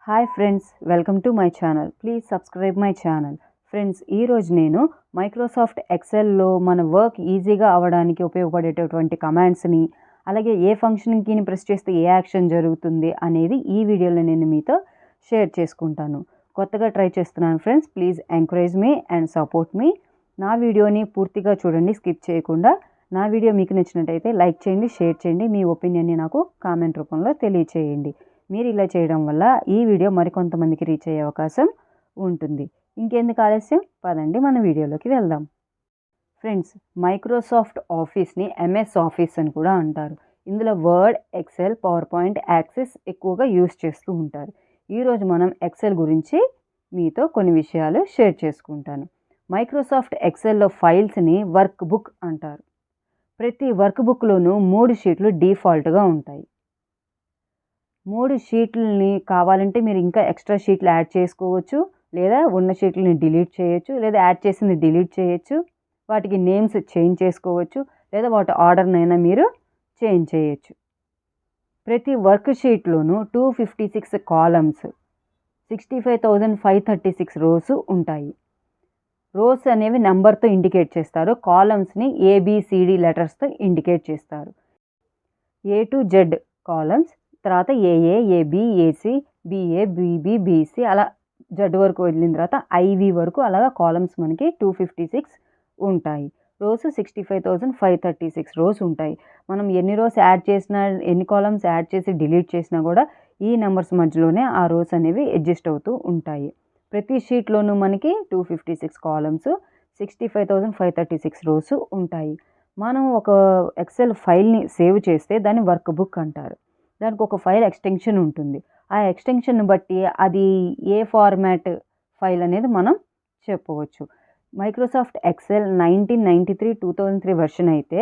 Hi friends, welcome to my channel. Please subscribe my channel. Friends, ఈరోజు నేను Microsoft ఎక్సెల్లో మన work ఈజీగా అవ్వడానికి ఉపయోగపడేటటువంటి కమాండ్స్ని, అలాగే ఏ ఫంక్షన్ కీని ప్రెస్ చేస్తే ఏ యాక్షన్ జరుగుతుంది అనేది ఈ వీడియోలో నేను మీతో షేర్ చేసుకుంటాను. కొత్తగా ట్రై చేస్తున్నాను friends. Please encourage me and support me. నా వీడియోని పూర్తిగా చూడండి, స్కిప్ చేయకుండా. నా వీడియో మీకు నచ్చినట్టయితే లైక్ చేయండి, షేర్ చేయండి. మీ ఒపీనియన్ని నాకు కామెంట్ రూపంలో తెలియచేయండి. మీరు ఇలా చేయడం వల్ల ఈ వీడియో మరికొంతమందికి రీచ్ అయ్యే అవకాశం ఉంటుంది. ఇంకెందుకు ఆలస్యం, పదండి మన వీడియోలోకి వెళ్దాం. ఫ్రెండ్స్, మైక్రోసాఫ్ట్ ఆఫీస్ని ఎంఎస్ ఆఫీస్ అని కూడా అంటారు. ఇందులో Word, Excel, PowerPoint, Access ఎక్కువగా యూస్ చేస్తూ ఉంటారు. ఈరోజు మనం ఎక్సెల్ గురించి మీతో కొన్ని విషయాలు షేర్ చేసుకుంటాను. మైక్రోసాఫ్ట్ ఎక్సెల్లో ఫైల్స్ని వర్క్ బుక్ అంటారు. ప్రతి వర్క్ బుక్లోనూ 3 షీట్లు డిఫాల్ట్గా ఉంటాయి. 3 షీట్లని కావాలంటే మీరు ఇంకా ఎక్స్ట్రా షీట్లు యాడ్ చేసుకోవచ్చు, లేదా ఉన్న షీట్లని డిలీట్ చేయొచ్చు, లేదా యాడ్ చేసింది డిలీట్ చేయొచ్చు. వాటికి నేమ్స్ చేంజ్ చేసుకోవచ్చు, లేదా వాటి ఆర్డర్నైనా మీరు చేంజ్ చేయొచ్చు. ప్రతి వర్క్ షీట్లోనూ 256 కాలమ్స్, 65,536 రోస్ ఉంటాయి. రోస్ అనేవి నెంబర్తో ఇండికేట్ చేస్తారు. కాలమ్స్ని ఏబిసిడి లెటర్స్తో ఇండికేట్ చేస్తారు. ఏ టు జెడ్ కాలమ్స్, తర్వాత ఏఏ, ఏబి, ఏసి, బిఏ, బిబి, బిసి, అలా జెడ్ వరకు వెళ్ళిన తర్వాత ఐవి వరకు అలాగా కాలమ్స్ మనకి 256 ఉంటాయి. రోస్ 65,536 రోస్ ఉంటాయి. మనం ఎన్ని రోస్ యాడ్ చేసినా, ఎన్ని కాలమ్స్ యాడ్ చేసి డిలీట్ చేసినా కూడా ఈ నెంబర్స్ మధ్యలోనే ఆ రోస్ అనేవి అడ్జస్ట్ అవుతూ ఉంటాయి. ప్రతి షీట్లోనూ మనకి 256 కాలమ్స్, 65,536 రోస్ ఉంటాయి. మనం ఒక ఎక్సెల్ ఫైల్ని సేవ్ చేస్తే దాన్ని వర్క్ బుక్ అంటారు. దానికి ఒక ఫైల్ ఎక్స్టెన్షన్ ఉంటుంది. ఆ ఎక్స్టెన్షన్ బట్టి అది ఏ ఫార్మాట్ ఫైల్ అనేది మనం చెప్పవచ్చు. మైక్రోసాఫ్ట్ ఎక్సెల్ 1993-2003 వెర్షన్ అయితే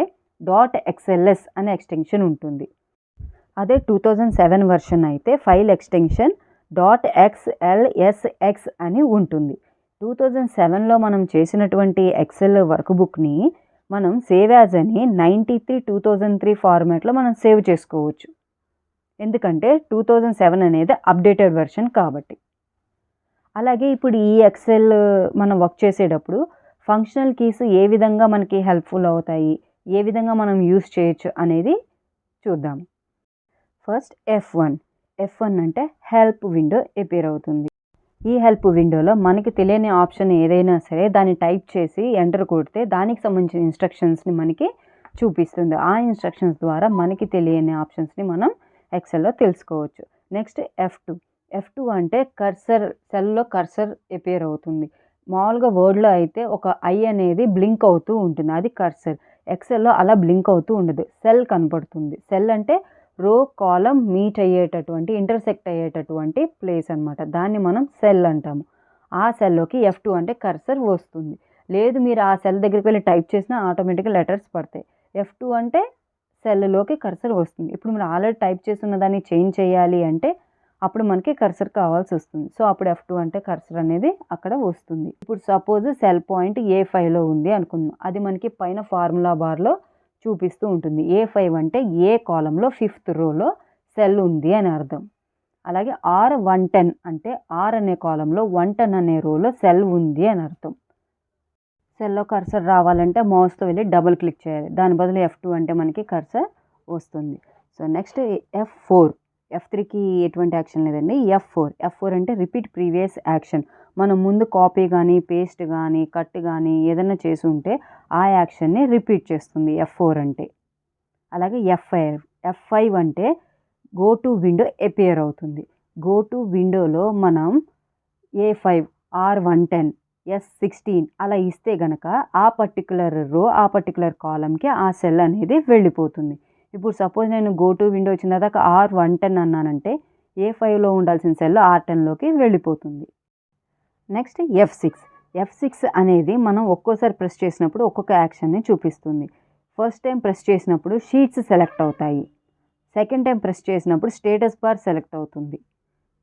.xls అనే ఎక్స్టెన్షన్ ఉంటుంది. అదే 2007 వెర్షన్ అయితే ఫైల్ ఎక్స్టెన్షన్ .xlsx అని ఉంటుంది. 2007లో మనం చేసినటువంటి ఎక్సెల్ వర్క్ బుక్ని మనం సేవ్ యాజ్ అని 93-2003 ఫార్మాట్లో మనం సేవ్ చేసుకోవచ్చు. ఎందుకంటే 2007 అనేది అప్డేటెడ్ వెర్షన్ కాబట్టి. అలాగే ఇప్పుడు ఈ ఎక్సెల్ మనం వర్క్ చేసేటప్పుడు ఫంక్షనల్ కీస్ ఏ విధంగా మనకి హెల్ప్ఫుల్ అవుతాయి, ఏ విధంగా మనం యూస్ చేయొచ్చు అనేది చూద్దాం. ఫస్ట్ F1 అంటే హెల్ప్ విండో అపియర్ అవుతుంది. ఈ హెల్ప్ విండోలో మనకి తెలియని ఆప్షన్ ఏదైనా సరే దాన్ని టైప్ చేసి ఎంటర్ కొడితే దానికి సంబంధించిన ఇన్స్ట్రక్షన్స్ని మనకి చూపిస్తుంది. ఆ ఇన్స్ట్రక్షన్స్ ద్వారా మనకి తెలియని ఆప్షన్స్ని మనం ఎక్సెల్లో తెలుసుకోవచ్చు. నెక్స్ట్ F2 అంటే కర్సర్, సెల్లో కర్సర్ అపియర్ అవుతుంది. మామూలుగా వర్డ్లో అయితే ఒక ఐ అనేది బ్లింక్ అవుతూ ఉంటుంది, అది కర్సర్. ఎక్సెల్లో అలా బ్లింక్ అవుతూ ఉండదు, సెల్ కనపడుతుంది. సెల్ అంటే రో, కాలం మీట్ అయ్యేటటువంటి, ఇంటర్సెక్ట్ అయ్యేటటువంటి ప్లేస్ అనమాట. దాన్ని మనం సెల్ అంటాము. ఆ సెల్లోకి F2 అంటే కర్సర్ వస్తుంది. లేదు మీరు ఆ సెల్ దగ్గరికి వెళ్ళి టైప్ చేసినా ఆటోమేటిక్గా లెటర్స్ పడతాయి. F2 అంటే సెల్లోకి కర్సర్ వస్తుంది. ఇప్పుడు మీరు ఆల్రెడీ టైప్ చేస్తున్న దాన్ని చేంజ్ చేయాలి అంటే అప్పుడు మనకి కర్సర్ కావాల్సి వస్తుంది. సో అప్పుడు F2 అంటే కర్సర్ అనేది అక్కడ వస్తుంది. ఇప్పుడు సపోజ్ సెల్ పాయింట్ A5లో ఉంది అనుకుందాం. అది మనకి పైన ఫార్ములా బార్లో చూపిస్తూ ఉంటుంది. A5 అంటే ఏ కాలంలో 5th రోలో సెల్ ఉంది అని అర్థం. అలాగే R110 అంటే R అనే కాలంలో 110 అనే రోలో సెల్ ఉంది అని అర్థం. సెల్లో కర్సర్ రావాలంటే మౌస్తో వెళ్ళి డబుల్ క్లిక్ చేయాలి. దాని బదులు F2 అంటే మనకి కర్సర్ వస్తుంది. సో నెక్స్ట్ F3కి ఎటువంటి యాక్షన్ లేదండి. F4 అంటే రిపీట్ ప్రీవియస్ యాక్షన్. మనం ముందు కాపీ కానీ, పేస్ట్ కానీ, కట్ కానీ ఏదైనా చేసి ఉంటే ఆ యాక్షన్ని రిపీట్ చేస్తుంది F4 అంటే. అలాగే F5 అంటే గో టు విండో అపియర్ అవుతుంది. గో టు విండోలో మనం A5, R110, S16 అలా ఇస్తే గనక ఆ పర్టికులర్ రో, ఆ పర్టికులర్ కాలంకి ఆ సెల్ అనేది వెళ్ళిపోతుంది. ఇప్పుడు సపోజ్ నేను గో టు విండో వచ్చిన తర్వాత R110 అన్నానంటే A5లో ఉండాల్సిన సెల్ R10లోకి వెళ్ళిపోతుంది. నెక్స్ట్ F6 అనేది మనం ఒక్కోసారి ప్రెస్ చేసినప్పుడు ఒక్కొక్క యాక్షన్ని చూపిస్తుంది. ఫస్ట్ టైం ప్రెస్ చేసినప్పుడు షీట్స్ సెలెక్ట్ అవుతాయి. సెకండ్ టైం ప్రెస్ చేసినప్పుడు స్టేటస్ బార్ సెలెక్ట్ అవుతుంది.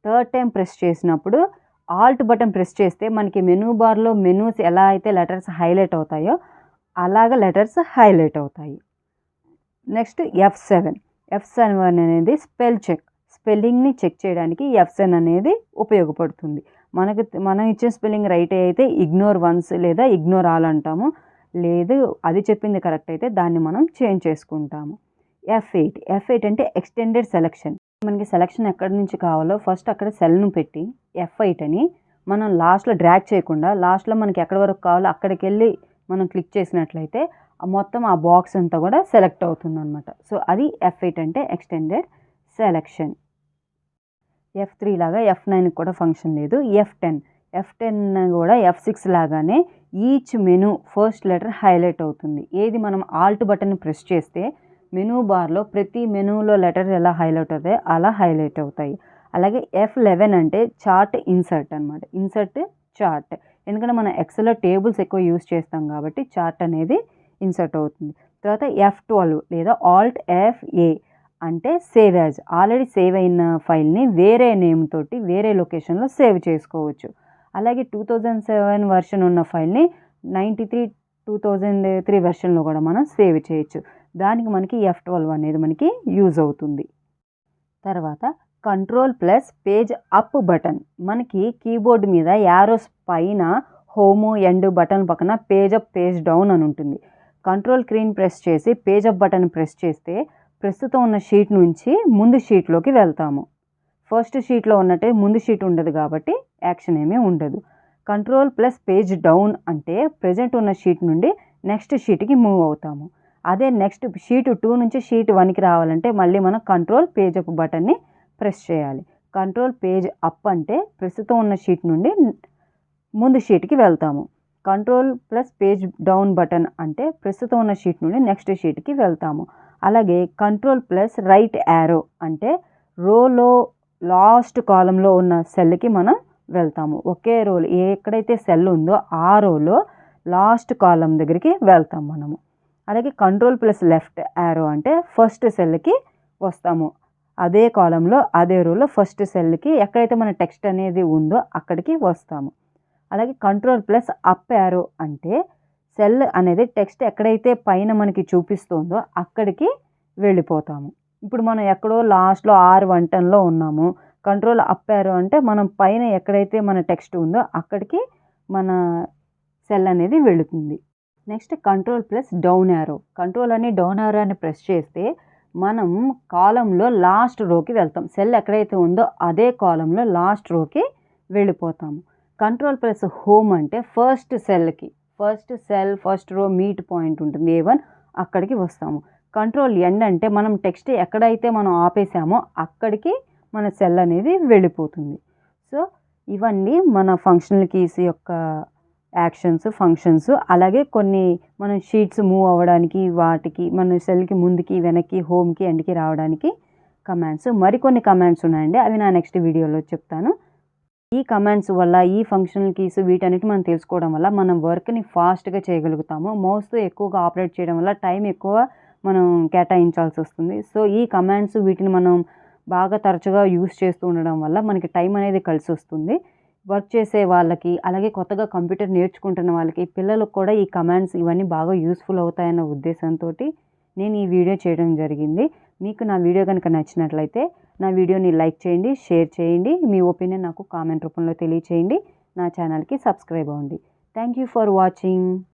థర్డ్ టైం ప్రెస్ చేసినప్పుడు ఆల్ట్ బటన్ ప్రెస్ చేస్తే మనకి మెనూ బార్లో మెనూస్ ఎలా అయితే లెటర్స్ హైలైట్ అవుతాయో అలాగ లెటర్స్ హైలైట్ అవుతాయి. నెక్స్ట్ F7 అనేది స్పెల్ స్పెల్లింగ్ని చెక్ చేయడానికి ఎఫ్సెన్ అనేది ఉపయోగపడుతుంది. మనం ఇచ్చిన స్పెల్లింగ్ రైట్ అయితే ఇగ్నోర్ వన్స్ లేదా ఇగ్నోర్ ఆల్ అంటాము. లేదు అది చెప్పింది కరెక్ట్ అయితే దాన్ని మనం చేంజ్ చేసుకుంటాము. F8 అంటే ఎక్స్టెండెడ్ సెలెక్షన్. మనకి సెలెక్షన్ ఎక్కడి నుంచి కావాలో ఫస్ట్ అక్కడ సెల్ను పెట్టి F8 అని మనం లాస్ట్లో డ్రాగ్ చేయకుండా లాస్ట్లో మనకి ఎక్కడి వరకు కావాలో అక్కడికి వెళ్ళి మనం క్లిక్ చేసినట్లయితే మొత్తం ఆ బాక్స్ అంతా కూడా సెలెక్ట్ అవుతుంది అనమాట. సో అది F8 అంటే ఎక్స్టెండెడ్ సెలెక్షన్. F3 లాగా F9 కూడా ఫంక్షన్ లేదు. F10 కూడా F6 లాగానే each menu first letter highlight అవుతుంది. ఏది మనం ఆల్ట్ బటన్ ప్రెస్ చేస్తే మెనూ బార్లో ప్రతి మెనూలో లెటర్ ఎలా హైలైట్ అవుతాయో అలా హైలైట్ అవుతాయి. అలాగే F11 అంటే చార్ట్ ఇన్సర్ట్ అనమాట. ఇన్సర్ట్ చార్ట్, ఎందుకంటే మనం ఎక్సెల్లో టేబుల్స్ ఎక్కువ యూస్ చేస్తాం కాబట్టి చార్ట్ అనేది ఇన్సర్ట్ అవుతుంది. తర్వాత F12 లేదా ఆల్ట్ FA అంటే సేవ్ యాజ్. ఆల్రెడీ సేవ్ అయిన ఫైల్ని వేరే నేమ్ తోటి వేరే లొకేషన్లో సేవ్ చేసుకోవచ్చు. అలాగే 2007 వర్షన్ ఉన్న ఫైల్ని 2003 వెర్షన్లో కూడా మనం సేవ్ చేయొచ్చు. దానికి మనకి F12 అనేది మనకి యూజ్ అవుతుంది. తర్వాత control plus page up button. మనకి కీబోర్డ్ మీద యారోస్ పైన హోమ్ ఎండ్ బటన్ పక్కన పేజ్ అప్ పేజ్ డౌన్ అని ఉంటుంది. కంట్రోల్ కీని ప్రెస్ చేసి పేజ్ అప్ బటన్ ప్రెస్ చేస్తే ప్రస్తుతం ఉన్న షీట్ నుంచి ముందు షీట్లోకి వెళ్తాము. ఫస్ట్ షీట్లో ఉన్నట్టే ముందు షీట్ ఉండదు కాబట్టి యాక్షన్ ఏమీ ఉండదు. కంట్రోల్ ప్లస్ పేజ్ డౌన్ అంటే ప్రజెంట్ ఉన్న షీట్ నుండి నెక్స్ట్ షీట్కి మూవ్ అవుతాము. అదే నెక్స్ట్ షీట్ 2 నుంచి షీట్ 1కి రావాలంటే మళ్ళీ మనం కంట్రోల్ పేజ్ అప్ బటన్ని ప్రెస్ చేయాలి. కంట్రోల్ పేజ్ అప్ అంటే ప్రస్తుతం ఉన్న షీట్ నుండి ముందు షీట్కి వెళ్తాము. Control plus page down button అంటే ప్రస్తుతం ఉన్న షీట్ నుండి నెక్స్ట్ షీట్కి వెళ్తాము. అలాగే కంట్రోల్ ప్లస్ రైట్ యారో అంటే రోలో లాస్ట్ కాలంలో ఉన్న సెల్కి మనం వెళ్తాము. ఒకే రోల్ ఎక్కడైతే సెల్ ఉందో ఆ రోలో లాస్ట్ కాలం దగ్గరికి వెళ్తాం మనము. అలాగే కంట్రోల్ ప్లస్ లెఫ్ట్ యారో అంటే ఫస్ట్ సెల్కి వస్తాము. అదే కాలంలో అదే రోలో ఫస్ట్ సెల్కి ఎక్కడైతే మన టెక్స్ట్ అనేది ఉందో అక్కడికి వస్తాము. అలాగే కంట్రోల్ ప్లస్ అప్ యారో అంటే సెల్ అనేది టెక్స్ట్ ఎక్కడైతే పైన మనకి చూపిస్తుందో అక్కడికి వెళ్ళిపోతాము. ఇప్పుడు మనం ఎక్కడో లాస్ట్లో R110లో ఉన్నాము. కంట్రోల్ అప్ యారో అంటే మనం పైన ఎక్కడైతే మన టెక్స్ట్ ఉందో అక్కడికి మన సెల్ అనేది వెళుతుంది. Next control plus down arrow. Control అని డౌన్ యారో అని ప్రెస్ చేస్తే మనం కాలంలో లాస్ట్ రోకి వెళ్తాం. సెల్ ఎక్కడైతే ఉందో అదే కాలంలో లాస్ట్ రోకి వెళ్ళిపోతాము. కంట్రోల్ ప్లస్ హోమ్ అంటే first cell first row meet point ఉంటుంది A1, అక్కడికి వస్తాము. కంట్రోల్ ఎండ్ అంటే మనం టెక్స్ట్ ఎక్కడైతే మనం ఆపేసామో అక్కడికి మన సెల్ అనేది వెళ్ళిపోతుంది. సో ఇవన్నీ మన ఫంక్షనల్ కీస్ యొక్క యాక్షన్స్, ఫంక్షన్స్. అలాగే కొన్ని మనం షీట్స్ మూవ్ అవ్వడానికి వాటికి మన సెల్కి ముందుకి వెనక్కి హోమ్కి ఎండ్కి రావడానికి కమాండ్స్. మరికొన్ని కమాండ్స్ ఉన్నాయండి, అవి నా నెక్స్ట్ వీడియోలో చెప్తాను. ఈ కమాండ్స్ వల్ల ఈ ఫంక్షనల్ కీస్ వీటన్నిటి మనం తెలుసుకోవడం వల్ల మనం వర్క్ని ఫాస్ట్గా చేయగలుగుతాము. మౌస్తో ఎక్కువగా ఆపరేట్ చేయడం వల్ల టైం ఎక్కువ మనం కేటాయించాల్సి వస్తుంది. సో ఈ కమాండ్స్ వీటిని మనం బాగా తరచుగా యూస్ చేస్తూ ఉండడం వల్ల మనకి టైం అనేది కలిసి వస్తుంది. వర్క్ చేసే వాళ్ళకి అలాగే కొత్తగా కంప్యూటర్ నేర్చుకుంటున్న వాళ్ళకి పిల్లలకు కూడా ఈ కమాండ్స్ ఇవన్నీ బాగా యూస్ఫుల్ అవుతాయన్న ఉద్దేశంతో నేను ఈ వీడియో చేయడం జరిగింది. మీకు నా వీడియో కనుక నచ్చినట్లయితే నా వీడియోని లైక్ చేయండి, షేర్ చేయండి, మీ ఒపీనియన్ నాకు కామెంట్ రూపంలో తెలియచేయండి. నా ఛానల్కి సబ్స్క్రైబ్ అవ్వండి. Thank you for watching.